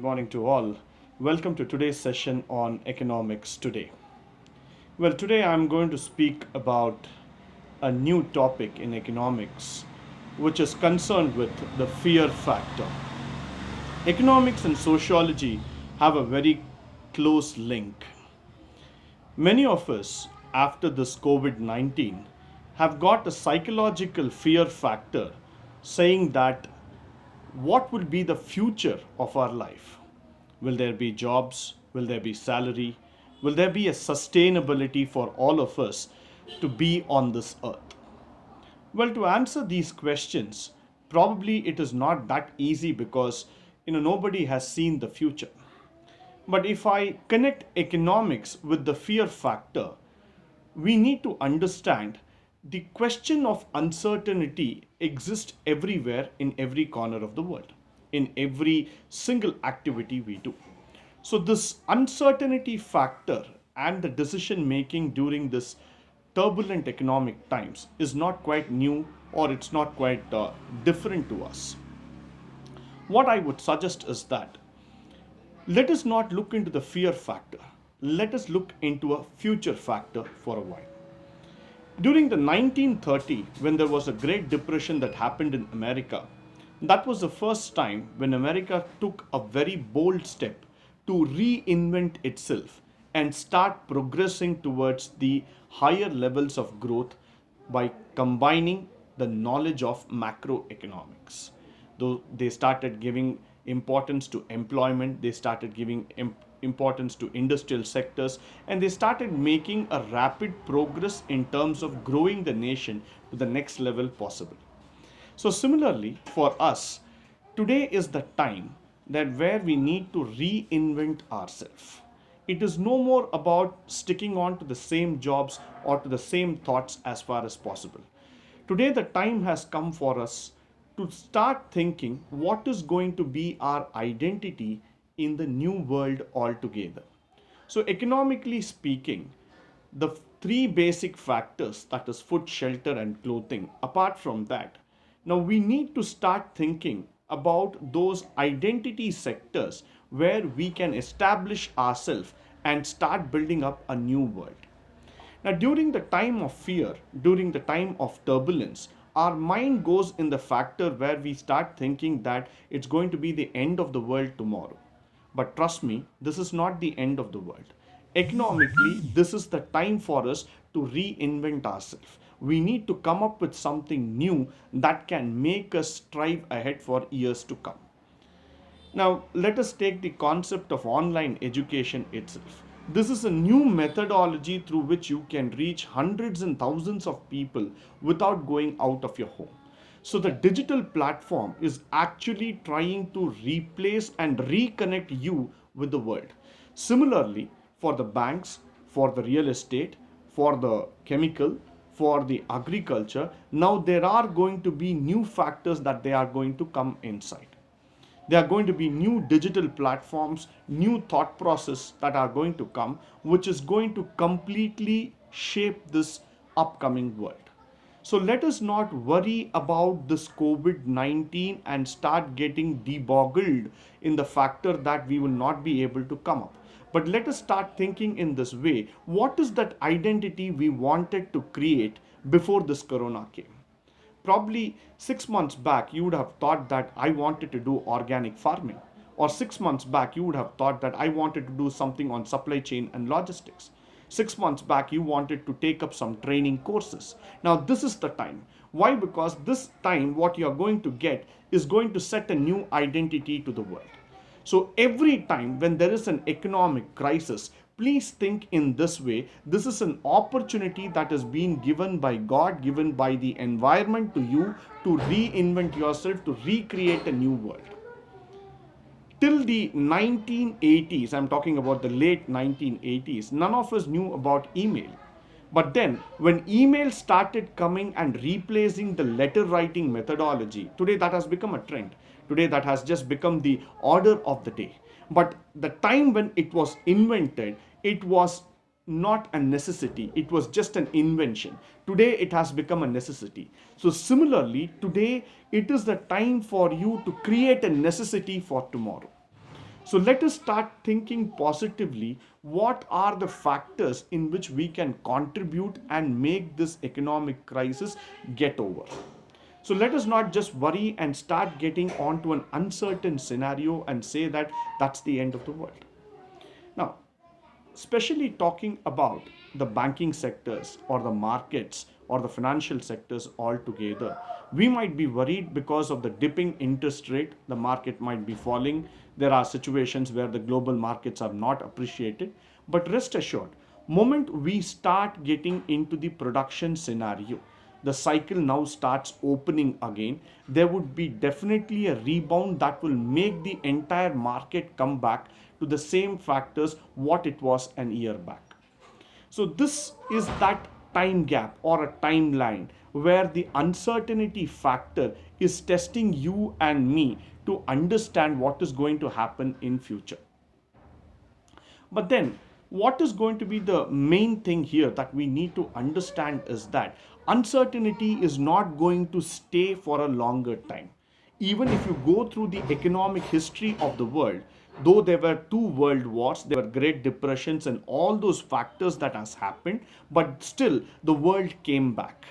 morning to all. Welcome to today's session on Economics Today. Well, today I'm going to speak about a new topic in economics, which is concerned with the fear factor. Economics and sociology have a very close link. Many of us, after this COVID 19, have got a psychological fear factor saying that what will be the future of our life? Will there be jobs? Will there be salary? Will there be a sustainability for all of us to be on this earth? Well, to answer these questions, probably it is not that easy because nobody has seen the future. But if I connect economics with the fear factor, we need to understand the question of uncertainty exists everywhere in every corner of the world, in every single activity we do. So, this uncertainty factor and the decision making during this turbulent economic times is not quite new or it's not quite different to us. What I would suggest is that let us not look into the fear factor, let us look into a future factor for a while. During the 1930, when there was a Great Depression that happened in America, that was the first time when America took a very bold step to reinvent itself and start progressing towards the higher levels of growth by combining the knowledge of macroeconomics. Though they started giving importance to employment, they started giving importance to industrial sectors, and they started making a rapid progress in terms of growing the nation to the next level possible. So similarly for us, today is the time that where we need to reinvent ourselves. It is no more about sticking on to the same jobs or to the same thoughts as far as possible. Today the time has come for us to start thinking what is going to be our identity in the new world altogether. So, economically speaking, the three basic factors, that is food, shelter, and clothing, apart from that, now we need to start thinking about those identity sectors where we can establish ourselves and start building up a new world. Now, during the time of fear, during the time of turbulence, our mind goes in the factor where we start thinking that it's going to be the end of the world tomorrow. But trust me, this is not the end of the world. Economically, this is the time for us to reinvent ourselves. We need to come up with something new that can make us strive ahead for years to come. Now, let us take the concept of online education itself. This is a new methodology through which you can reach hundreds and thousands of people without going out of your home. So the digital platform is actually trying to replace and reconnect you with the world. Similarly, for the banks, for the real estate, for the chemical, for the agriculture, now there are going to be new factors that they are going to come inside. There are going to be new digital platforms, new thought process that are going to come, which is going to completely shape this upcoming world. So let us not worry about this COVID 19 and start getting deboggled in the factor that we will not be able to come up. But let us start thinking in this way, what is that identity we wanted to create before this corona came? Probably 6 months back, you would have thought that I wanted to do organic farming. Or 6 months back, you would have thought that I wanted to do something on supply chain and logistics. 6 months back, you wanted to take up some training courses. Now, this is the time. Why? Because this time, what you are going to get is going to set a new identity to the world. So, every time when there is an economic crisis, please think in this way. This is an opportunity that is being given by God, given by the environment to you to reinvent yourself, to recreate a new world. Till the 1980s, I'm talking about the late 1980s, none of us knew about email. But then, when email started coming and replacing the letter writing methodology, today that has become a trend. Today that has just become the order of the day. But the time when it was invented, it was not a necessity. It was just an invention. Today it has become a necessity. So similarly, today it is the time for you to create a necessity for tomorrow. So let us start thinking positively. What are the factors in which we can contribute and make this economic crisis get over? So let us not just worry and start getting onto an uncertain scenario and say that that's the end of the world. Now, especially talking about the banking sectors or the markets or the financial sectors altogether, we might be worried because of the dipping interest rate. The market might be falling. There are situations where the global markets are not appreciated. But rest assured, moment we start getting into the production scenario, the cycle now starts opening again, there would be definitely a rebound that will make the entire market come back to the same factors what it was an year back. So this is that time gap or a timeline where the uncertainty factor is testing you and me to understand what is going to happen in future. But then, what is going to be the main thing here that we need to understand is that uncertainty is not going to stay for a longer time. Even if you go through the economic history of the world, though there were two world wars, there were great depressions and all those factors that has happened, but still the world came back.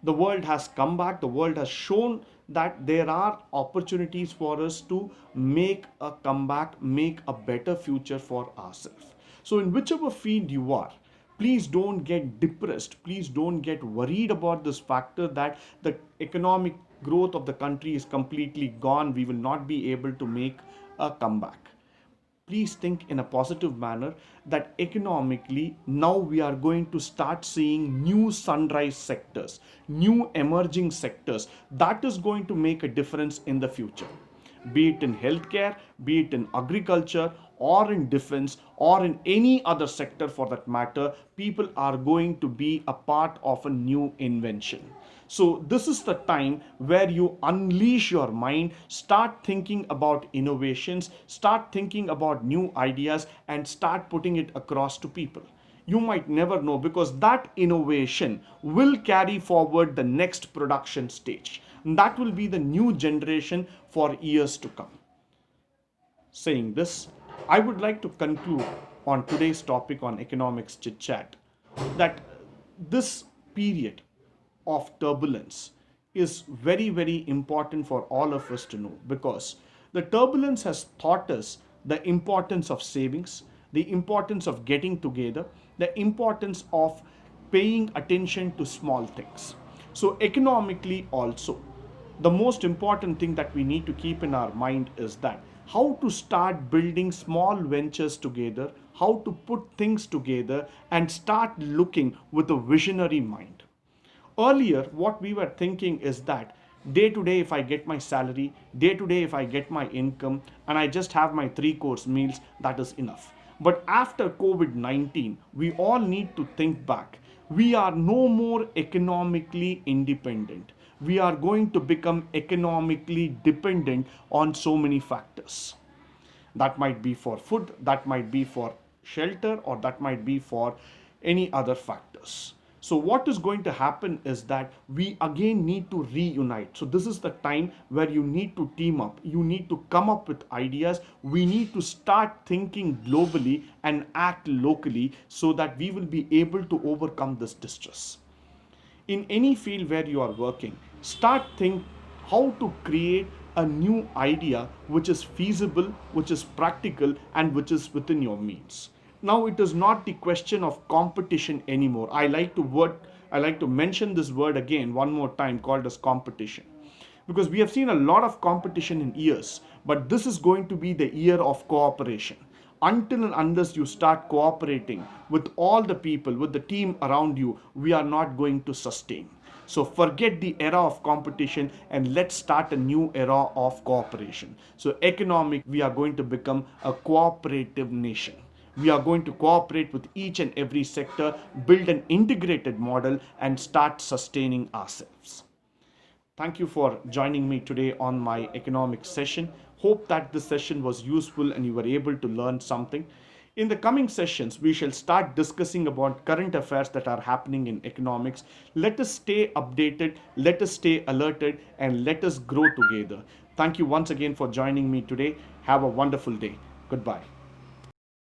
The world has come back. The world has shown that there are opportunities for us to make a comeback, make a better future for ourselves. So in whichever field you are, please don't get depressed, please don't get worried about this factor that the economic growth of the country is completely gone, we will not be able to make a comeback. Please think in a positive manner that economically now we are going to start seeing new sunrise sectors, new emerging sectors that is going to make a difference in the future. Be it in healthcare, be it in agriculture, or in defense, or in any other sector for that matter, people are going to be a part of a new invention. So, this is the time where you unleash your mind, start thinking about innovations, start thinking about new ideas, and start putting it across to people. You might never know because that innovation will carry forward the next production stage. That will be the new generation for years to come. Saying this, I would like to conclude on today's topic on economics chit chat that this period of turbulence is very, very important for all of us to know because the turbulence has taught us the importance of savings, the importance of getting together, the importance of paying attention to small things. So, economically, also, the most important thing that we need to keep in our mind is that how to start building small ventures together, how to put things together and start looking with a visionary mind. Earlier, what we were thinking is that day to day, if I get my salary, day to day, if I get my income, and I just have my three-course meals, that is enough. But after COVID 19, we all need to think back. We are no more economically independent. We are going to become economically dependent on so many factors. That might be for food, that might be for shelter, or that might be for any other factors. So, what is going to happen is that we again need to reunite. So, this is the time where you need to team up, you need to come up with ideas. We need to start thinking globally and act locally so that we will be able to overcome this distress. In any field where you are working, start think how to create a new idea which is feasible, which is practical, and which is within your means. Now it is not the question of competition anymore. I like to mention this word again one more time called as competition. Because we have seen a lot of competition in years, but this is going to be the year of cooperation. Until and unless you start cooperating with all the people, with the team around you, we are not going to sustain. So forget the era of competition and let's start a new era of cooperation. So economic, we are going to become a cooperative nation. We are going to cooperate with each and every sector, build an integrated model, and start sustaining ourselves. Thank you for joining me today on my economics session. Hope that this session was useful and you were able to learn something. In the coming sessions, we shall start discussing about current affairs that are happening in economics. Let us stay updated, let us stay alerted, and let us grow together. Thank you once again for joining me today. Have a wonderful day. Goodbye.